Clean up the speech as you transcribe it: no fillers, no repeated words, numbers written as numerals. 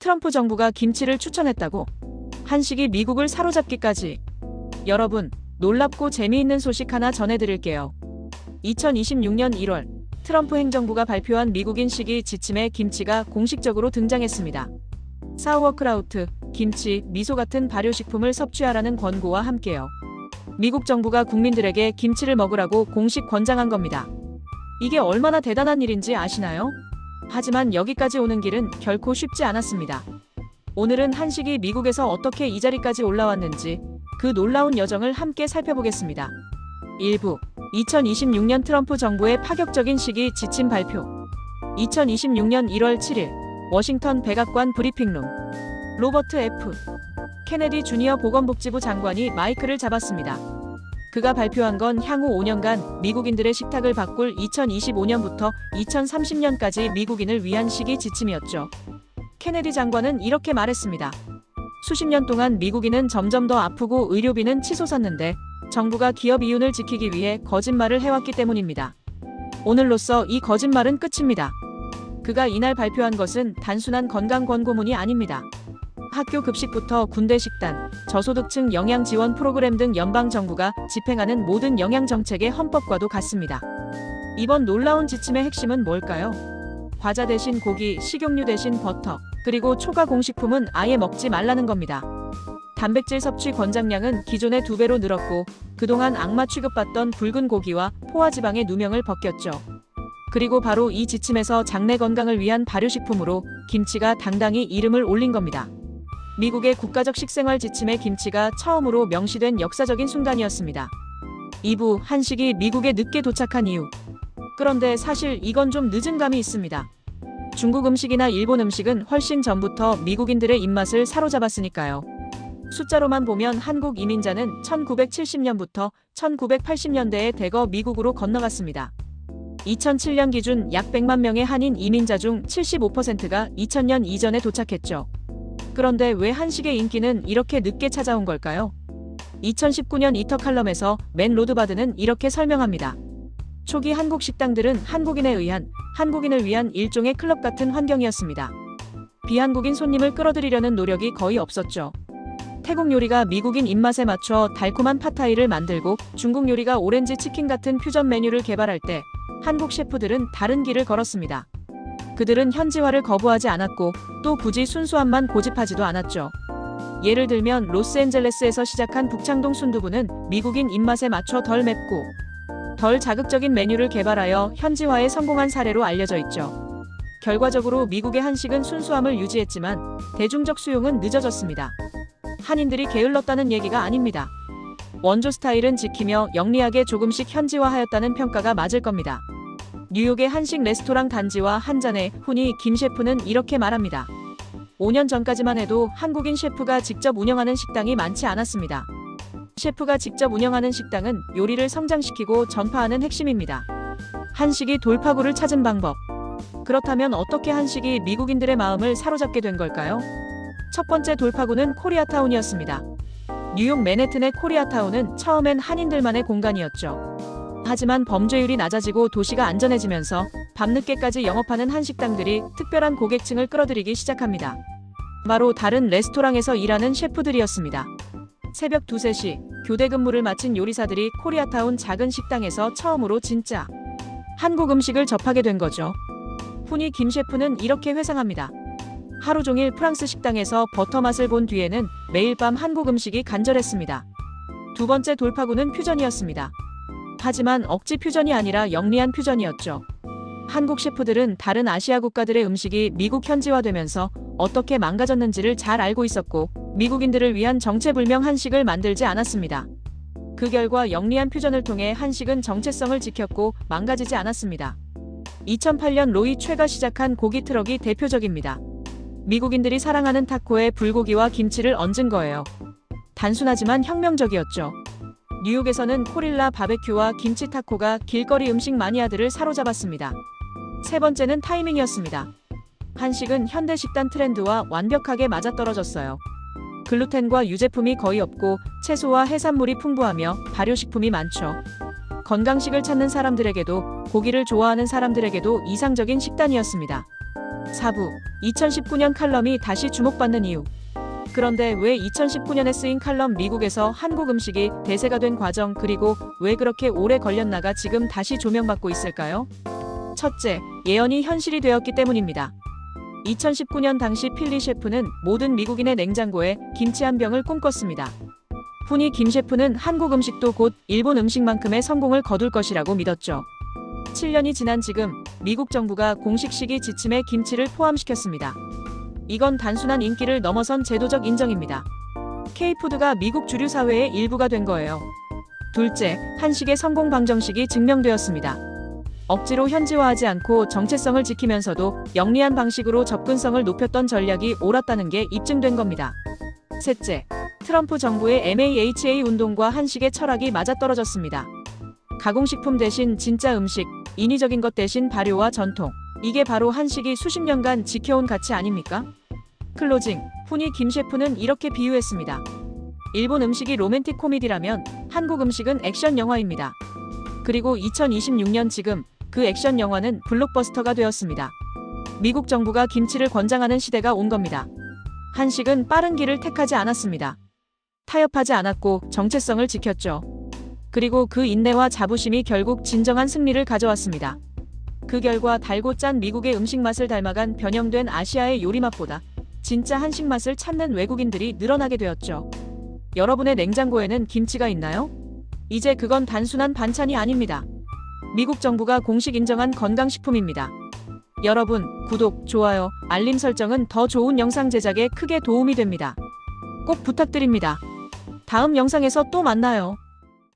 트럼프 정부가 김치를 추천했다고 한식이 미국을 사로잡기까지. 여러분, 놀랍고 재미있는 소식 하나 전해드릴게요. 2026년 1월 트럼프 행정부가 발표한 미국인 식이 지침에 김치가 공식적으로 등장했습니다. 사우어크라우트, 김치, 미소 같은 발효식품을 섭취하라는 권고와 함께요. 미국 정부가 국민들에게 김치를 먹으라고 공식 권장한 겁니다. 이게 얼마나 대단한 일인지 아시나요? 하지만 여기까지 오는 길은 결코 쉽지 않았습니다. 오늘은 한식이 미국에서 어떻게 이 자리까지 올라왔는지 그 놀라운 여정을 함께 살펴보겠습니다. 1부 2026년 트럼프 정부의 파격적인 식이 지침 발표. 2026년 1월 7일 워싱턴 백악관 브리핑룸. 로버트 F. 케네디 주니어 보건복지부 장관이 마이크를 잡았습니다. 그가 발표한 건 향후 5년간 미국인들의 식탁을 바꿀 2025년부터 2030년까지 미국인을 위한 식이 지침이었죠. 케네디 장관은 이렇게 말했습니다. 수십 년 동안 미국인은 점점 더 아프고 의료비는 치솟았는데 정부가 기업 이윤을 지키기 위해 거짓말을 해왔기 때문입니다. 오늘로써 이 거짓말은 끝입니다. 그가 이날 발표한 것은 단순한 건강 권고문이 아닙니다. 학교 급식부터 군대 식단, 저소득층 영양 지원 프로그램 등 연방 정부가 집행하는 모든 영양 정책의 헌법과도 같습니다. 이번 놀라운 지침의 핵심은 뭘까요? 과자 대신 고기, 식용유 대신 버터, 그리고 초과 공식품은 아예 먹지 말라는 겁니다. 단백질 섭취 권장량은 기존의 2배로 늘었고 그동안 악마 취급받던 붉은 고기와 포화지방의 누명을 벗겼죠. 그리고 바로 이 지침에서 장내 건강을 위한 발효식품으로 김치가 당당히 이름을 올린 겁니다. 미국의 국가적 식생활 지침에 김치가 처음으로 명시된 역사적인 순간이었습니다. 2부 한식이 미국에 늦게 도착한 이유. 그런데 사실 이건 좀 늦은 감이 있습니다. 중국 음식이나 일본 음식은 훨씬 전부터 미국인들의 입맛을 사로잡았으니까요. 숫자로만 보면 한국 이민자는 1970년부터 1980년대에 대거 미국으로 건너갔습니다. 2007년 기준 약 100만 명의 한인 이민자 중 75%가 2000년 이전에 도착했죠. 그런데 왜 한식의 인기는 이렇게 늦게 찾아온 걸까요? 2019년 이터 칼럼에서 맨 로드바드는 이렇게 설명합니다. 초기 한국 식당들은 한국인을 위한 일종의 클럽 같은 환경이었습니다. 비한국인 손님을 끌어들이려는 노력이 거의 없었죠. 태국 요리가 미국인 입맛에 맞춰 달콤한 팟타이를 만들고 중국 요리가 오렌지 치킨 같은 퓨전 메뉴를 개발할 때 한국 셰프들은 다른 길을 걸었습니다. 그들은 현지화를 거부하지 않았고 또 굳이 순수함만 고집하지도 않았죠. 예를 들면 로스앤젤레스에서 시작한 북창동 순두부는 미국인 입맛에 맞춰 덜 맵고 덜 자극적인 메뉴를 개발하여 현지화에 성공한 사례로 알려져 있죠. 결과적으로 미국의 한식은 순수함을 유지했지만 대중적 수용은 늦어졌습니다. 한인들이 게을렀다는 얘기가 아닙니다. 원조 스타일은 지키며 영리하게 조금씩 현지화하였다는 평가가 맞을 겁니다. 뉴욕의 한식 레스토랑 단지와 한잔의 훈이 김 셰프는 이렇게 말합니다. 5년 전까지만 해도 한국인 셰프가 직접 운영하는 식당이 많지 않았습니다. 셰프가 직접 운영하는 식당은 요리를 성장시키고 전파하는 핵심입니다. 한식이 돌파구를 찾은 방법. 그렇다면 어떻게 한식이 미국인들의 마음을 사로잡게 된 걸까요? 첫 번째 돌파구는 코리아타운이었습니다. 뉴욕 맨해튼의 코리아타운은 처음엔 한인들만의 공간이었죠. 하지만 범죄율이 낮아지고 도시가 안전해지면서 밤늦게까지 영업하는 한식당들이 특별한 고객층을 끌어들이기 시작합니다. 바로 다른 레스토랑에서 일하는 셰프들이었습니다. 새벽 2, 3시 교대 근무를 마친 요리사들이 코리아타운 작은 식당에서 처음으로 진짜 한국 음식을 접하게 된 거죠. 훈이 김 셰프는 이렇게 회상합니다. 하루 종일 프랑스 식당에서 버터 맛을 본 뒤에는 매일 밤 한국 음식이 간절했습니다. 두 번째 돌파구는 퓨전이었습니다. 하지만 억지 퓨전이 아니라 영리한 퓨전이었죠. 한국 셰프들은 다른 아시아 국가들의 음식이 미국 현지화되면서 어떻게 망가졌는지를 잘 알고 있었고 미국인들을 위한 정체불명 한식을 만들지 않았습니다. 그 결과 영리한 퓨전을 통해 한식은 정체성을 지켰고 망가지지 않았습니다. 2008년 로이 최가 시작한 고기 트럭이 대표적입니다. 미국인들이 사랑하는 타코에 불고기와 김치를 얹은 거예요. 단순하지만 혁명적이었죠. 뉴욕에서는 코릴라 바베큐와 김치 타코가 길거리 음식 마니아들을 사로잡았습니다. 세 번째는 타이밍이었습니다. 한식은 현대 식단 트렌드와 완벽하게 맞아떨어졌어요. 글루텐과 유제품이 거의 없고 채소와 해산물이 풍부하며 발효식품이 많죠. 건강식을 찾는 사람들에게도 고기를 좋아하는 사람들에게도 이상적인 식단이었습니다. 4부 2019년 칼럼이 다시 주목받는 이유. 그런데 왜 2019년에 쓰인 칼럼 미국에서 한국 음식이 대세가 된 과정 그리고 왜 그렇게 오래 걸렸나가 지금 다시 조명받고 있을까요? 첫째, 예언이 현실이 되었기 때문입니다. 2019년 당시 필리 셰프는 모든 미국인의 냉장고에 김치 한 병을 꿈꿨습니다. 훈이 김 셰프는 한국 음식도 곧 일본 음식만큼의 성공을 거둘 것이라고 믿었죠. 7년이 지난 지금 미국 정부가 공식 시기 지침에 김치를 포함시켰습니다. 이건 단순한 인기를 넘어선 제도적 인정입니다. K푸드가 미국 주류 사회의 일부가 된 거예요. 둘째, 한식의 성공 방정식이 증명되었습니다. 억지로 현지화하지 않고 정체성을 지키면서도 영리한 방식으로 접근성을 높였던 전략이 옳았다는 게 입증된 겁니다. 셋째, 트럼프 정부의 MAHA 운동과 한식의 철학이 맞아떨어졌습니다. 가공식품 대신 진짜 음식, 인위적인 것 대신 발효와 전통. 이게 바로 한식이 수십 년간 지켜온 가치 아닙니까? 클로징, 훈이 김 셰프는 이렇게 비유했습니다. 일본 음식이 로맨틱 코미디라면 한국 음식은 액션 영화입니다. 그리고 2026년 지금 그 액션 영화는 블록버스터가 되었습니다. 미국 정부가 김치를 권장하는 시대가 온 겁니다. 한식은 빠른 길을 택하지 않았습니다. 타협하지 않았고 정체성을 지켰죠. 그리고 그 인내와 자부심이 결국 진정한 승리를 가져왔습니다. 그 결과 달고 짠 미국의 음식 맛을 닮아간 변형된 아시아의 요리 맛보다 진짜 한식 맛을 찾는 외국인들이 늘어나게 되었죠. 여러분의 냉장고에는 김치가 있나요? 이제 그건 단순한 반찬이 아닙니다. 미국 정부가 공식 인정한 건강식품입니다. 여러분, 구독, 좋아요, 알림 설정은 더 좋은 영상 제작에 크게 도움이 됩니다. 꼭 부탁드립니다. 다음 영상에서 또 만나요.